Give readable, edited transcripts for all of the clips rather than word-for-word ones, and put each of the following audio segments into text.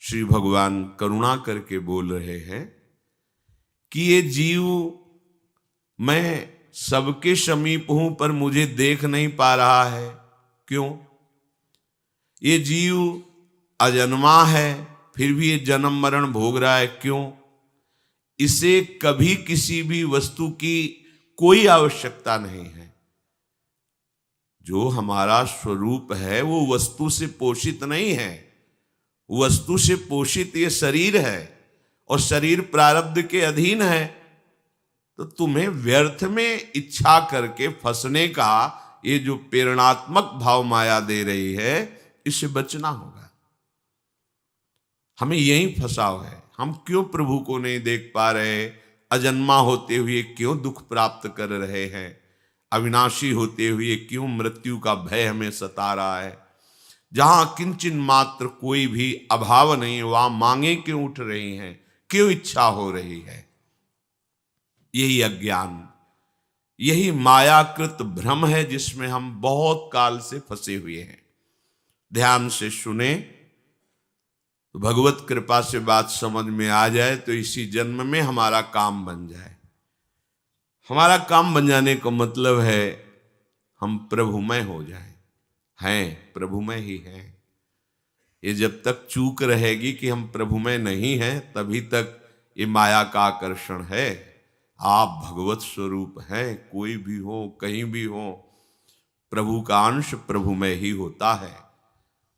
श्री भगवान करुणा करके बोल रहे हैं कि ये जीव, मैं सबके समीप हूं पर मुझे देख नहीं पा रहा है। क्यों? ये जीव अजन्मा है, फिर भी ये जन्म मरण भोग रहा है। क्यों? इसे कभी किसी भी वस्तु की कोई आवश्यकता नहीं है। जो हमारा स्वरूप है वो वस्तु से पोषित नहीं है। वस्तु से पोषित ये शरीर है और शरीर प्रारब्ध के अधीन है। तो तुम्हें व्यर्थ में इच्छा करके फंसने का ये जो प्रेरणात्मक भाव माया दे रही है, इससे बचना होगा। हमें यही फंसाव है। हम क्यों प्रभु को नहीं देख पा रहे? अजन्मा होते हुए क्यों दुख प्राप्त कर रहे हैं? अविनाशी होते हुए क्यों मृत्यु का भय हमें सता रहा है? जहां किंचन मात्र कोई भी अभाव नहीं, वहां मांगे क्यों उठ रही हैं? क्यों इच्छा हो रही है? यही अज्ञान, यही मायाकृत भ्रम है जिसमें हम बहुत काल से फंसे हुए हैं। ध्यान से सुने तो भगवत कृपा से बात समझ में आ जाए तो इसी जन्म में हमारा काम बन जाए। हमारा काम बन जाने का मतलब है हम प्रभुमय हो जाएं। हैं प्रभुमय ही हैं। ये जब तक चूक रहेगी कि हम प्रभुमय नहीं हैं, तभी तक ये माया का आकर्षण है। आप भगवत स्वरूप हैं। कोई भी हो, कहीं भी हो, प्रभु का अंश प्रभुमय ही होता है।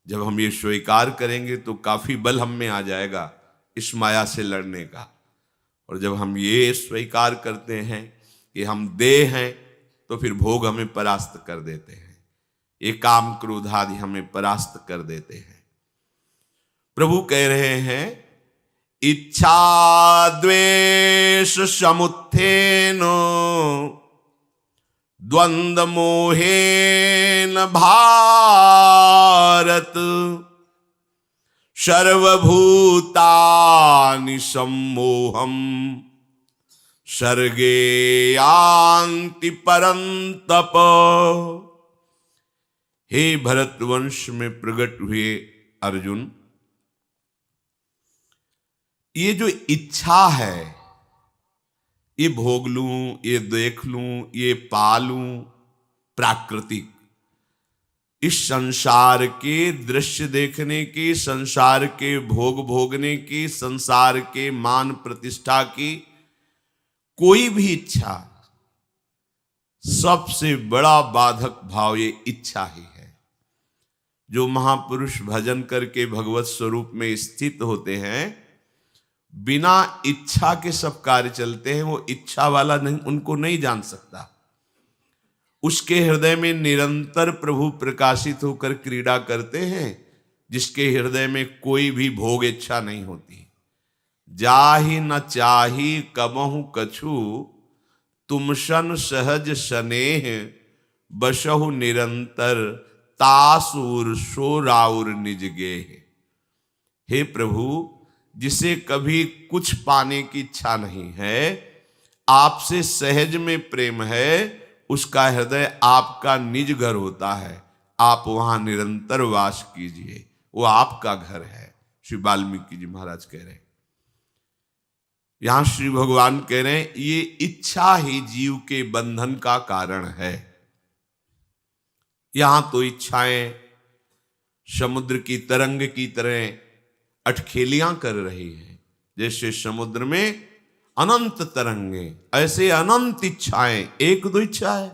जब हम ये स्वीकार करेंगे तो काफी बल हम में आ जाएगा इस माया से लड़ने का। और जब हम ये स्वीकार करते हैं कि हम देह हैं, तो फिर भोग हमें परास्त कर देते हैं। ये काम क्रोध आदि हमें परास्त कर देते हैं। प्रभु कह रहे हैं, इच्छा द्वेष समुत्थेन द्वंद्व मोहेन भारत सर्वभूतानि सम्मोहम् सर्गे यान्ति परन्तप। हे भरतवंश में प्रकट हुए अर्जुन, ये जो इच्छा है, ये भोग लूं, ये देख लूं, ये पालूं, प्राकृतिक, इस संसार के दृश्य देखने की, संसार के भोग भोगने की, संसार के मान प्रतिष्ठा की कोई भी इच्छा, सबसे बड़ा बाधक भाव ये इच्छा ही है। जो महापुरुष भजन करके भगवत स्वरूप में स्थित होते हैं, बिना इच्छा के सब कार्य चलते हैं। वो इच्छा वाला नहीं, उनको नहीं जान सकता। उसके हृदय में निरंतर प्रभु प्रकाशित होकर क्रीड़ा करते हैं, जिसके हृदय में कोई भी भोग इच्छा नहीं होती। जाहि न चाही कबहु कछु तुमसन सहज स्नेह बसहु निरंतर तासुर सोराउर निज गेह। हे प्रभु, जिसे कभी कुछ पाने की इच्छा नहीं है, आपसे सहज में प्रेम है, उसका हृदय आपका निज घर होता है। आप वहां निरंतर वास कीजिए, वो आपका घर है। श्री वाल्मीकि जी महाराज कह रहे हैं। यहां श्री भगवान कह रहे हैं, ये इच्छा ही जीव के बंधन का कारण है। यहां तो इच्छाएं समुद्र की तरंग की तरह अटखेलियां कर रही है। जैसे समुद्र में अनंत तरंगे, ऐसे अनंत इच्छाएं, एक दो इच्छा है,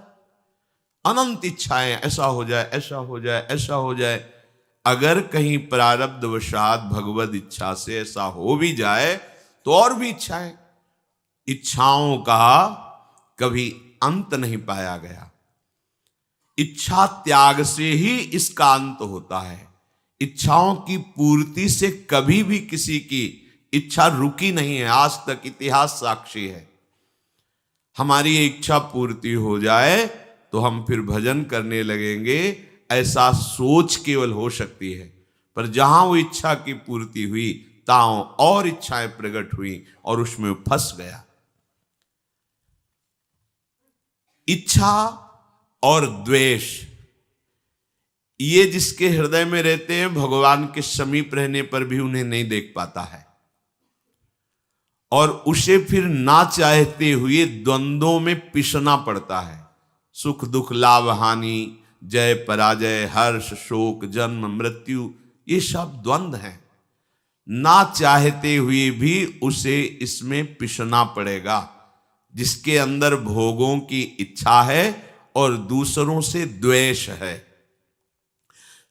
अनंत इच्छाएं, ऐसा हो जाए, ऐसा हो जाए, ऐसा हो जाए। अगर कहीं प्रारब्ध वशात भगवद इच्छा से ऐसा हो भी जाए तो और भी इच्छाएं। इच्छाओं का कभी अंत नहीं पाया गया। इच्छा त्याग से ही इसका अंत होता है। इच्छाओं की पूर्ति से कभी भी किसी की इच्छा रुकी नहीं है। आज तक इतिहास साक्षी है। हमारी इच्छा पूर्ति हो जाए तो हम फिर भजन करने लगेंगे, ऐसा सोच केवल हो सकती है। पर जहां वो इच्छा की पूर्ति हुई, ताओं और इच्छाएं प्रकट हुई और उसमें फंस गया। इच्छा और द्वेष, ये जिसके हृदय में रहते हैं, भगवान के समीप रहने पर भी उन्हें नहीं देख पाता है, और उसे फिर ना चाहते हुए द्वंद्वों में पिसना पड़ता है। सुख दुख, लाभ हानि, जय पराजय, हर्ष शोक, जन्म मृत्यु, ये सब द्वंद्व हैं। ना चाहते हुए भी उसे इसमें पिसना पड़ेगा। जिसके अंदर भोगों की इच्छा है और दूसरों से द्वेष है।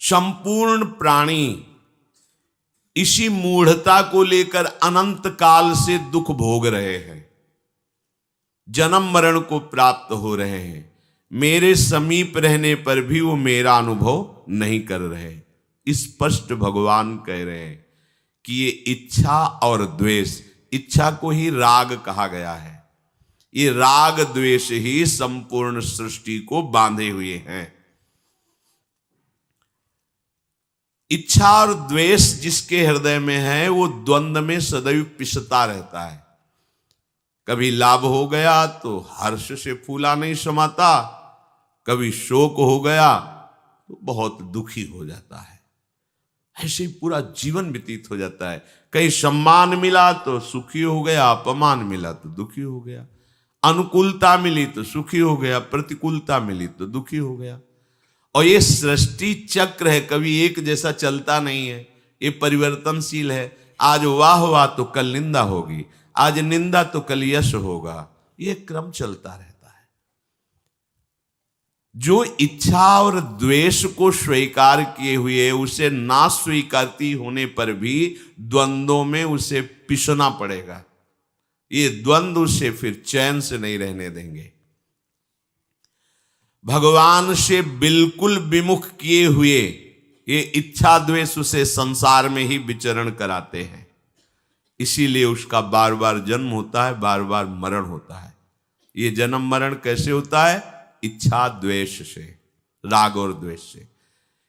संपूर्ण प्राणी इसी मूढ़ता को लेकर अनंत काल से दुख भोग रहे हैं, जन्म मरण को प्राप्त हो रहे हैं। मेरे समीप रहने पर भी वो मेरा अनुभव नहीं कर रहे। स्पष्ट भगवान कह रहे हैं कि ये इच्छा और द्वेष, इच्छा को ही राग कहा गया है, ये राग द्वेष ही संपूर्ण सृष्टि को बांधे हुए हैं। इच्छा और द्वेष जिसके हृदय में है, वो द्वंद्व में सदैव पिसता रहता है। कभी लाभ हो गया तो हर्ष से फूला नहीं समाता, कभी शोक हो गया तो बहुत दुखी हो जाता है। ऐसे ही पूरा जीवन व्यतीत हो जाता है। कहीं सम्मान मिला तो सुखी हो गया, अपमान मिला तो दुखी हो गया, अनुकूलता मिली तो सुखी हो गया, प्रतिकूलता मिली तो दुखी हो गया। और ये सृष्टि चक्र है, कभी एक जैसा चलता नहीं है, ये परिवर्तनशील है। आज वाह वाह तो कल निंदा होगी, आज निंदा तो कल यश होगा, ये क्रम चलता रहता है। जो इच्छा और द्वेष को स्वीकार किए हुए उसे ना स्वीकारती होने पर भी द्वंद्वों में उसे पिसना पड़ेगा। ये द्वंद्व उसे फिर चैन से नहीं रहने देंगे। भगवान से बिल्कुल विमुख किए हुए ये इच्छा द्वेष उसे संसार में ही विचरण कराते हैं। इसीलिए उसका बार बार जन्म होता है, बार बार मरण होता है। ये जन्म मरण कैसे होता है? इच्छा द्वेष से, राग और द्वेष से।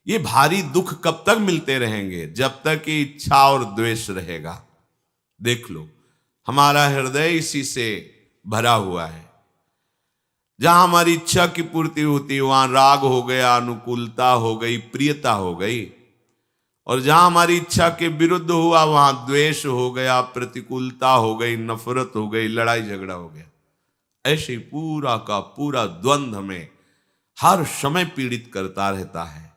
ये भारी दुख कब तक मिलते रहेंगे? जब तक ये इच्छा और द्वेष रहेगा। देख लो, हमारा हृदय इसी से भरा हुआ है। जहां हमारी इच्छा की पूर्ति होती है वहां राग हो गया, अनुकूलता हो गई, प्रियता हो गई। और जहां हमारी इच्छा के विरुद्ध हुआ वहां द्वेष हो गया, प्रतिकूलता हो गई, नफरत हो गई, लड़ाई झगड़ा हो गया। ऐसे पूरा का पूरा द्वंद्व में हर समय पीड़ित करता रहता है।